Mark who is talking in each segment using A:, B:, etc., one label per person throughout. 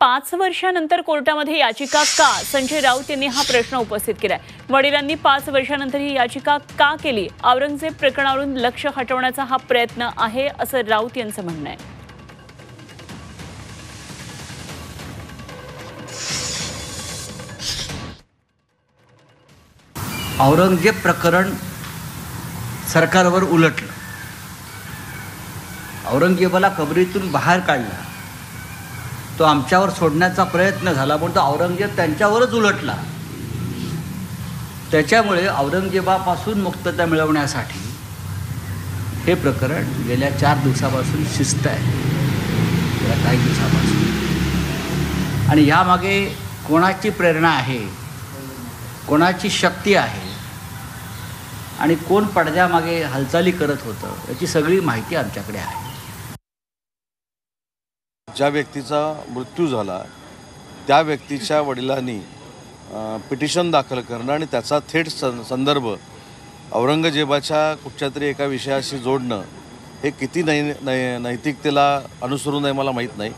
A: 5 वर्षानंतर कोर्टामध्ये याचिका का? संजय राऊत यांनी हा प्रश्न उपस्थित केलाय। वडिलांनी 5 वर्षानंतर ही याचिका का केली? औरंगजेब प्रकरणावरून लक्ष हटवण्याचा हा प्रयत्न आहे असं राऊत यांचं म्हणणं आहे।
B: औरंगजेब प्रकरण सरकारवर उलटलं, औरंगजेबाला कबरीतून बाहेर काढला, तो आमच्यावर सोडण्याचा प्रयत्न झाला, पण तो औरंगजेब त्यांच्यावरच उलटला। त्याच्यामुळे औरंगजेबापासून मुक्तता मिळवण्यासाठी हे प्रकरण गेल्या 4 दिवसापासून शिस्त आहे, गेल्या काही दिवसापासून। आणि यामागे कोणाची प्रेरणा आहे, कोणाची शक्ती आहे आणि कोण पडद्यामागे हालचाली करत होतं याची सगळी माहिती आमच्याकडे आहे।
C: ज्या व्यक्तीचा मृत्यू झाला त्या व्यक्तीच्या वडिलांनी पिटिशन दाखल करणं आणि त्याचा थेट संदर्भ औरंगजेबाच्या कुठच्यातरी एका विषयाशी जोडणं हे किती नैतिकतेला अनुसरून आहे मला माहीत नाही।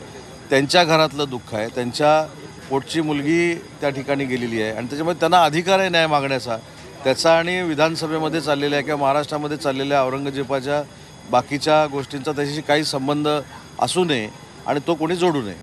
C: त्यांच्या घरातलं दुःख आहे, त्यांच्या पोटची मुलगी त्या ठिकाणी गेलेली आहे आणि त्याच्यामुळे त्यांना अधिकार आहे न्याय मागण्याचा। त्याचा आणि विधानसभेमध्ये चाललेल्या किंवा महाराष्ट्रामध्ये चाललेल्या औरंगजेबाच्या बाकीच्या गोष्टींचा त्याच्याशी काही संबंध असू नये आणि तो कोणी जोडू नये।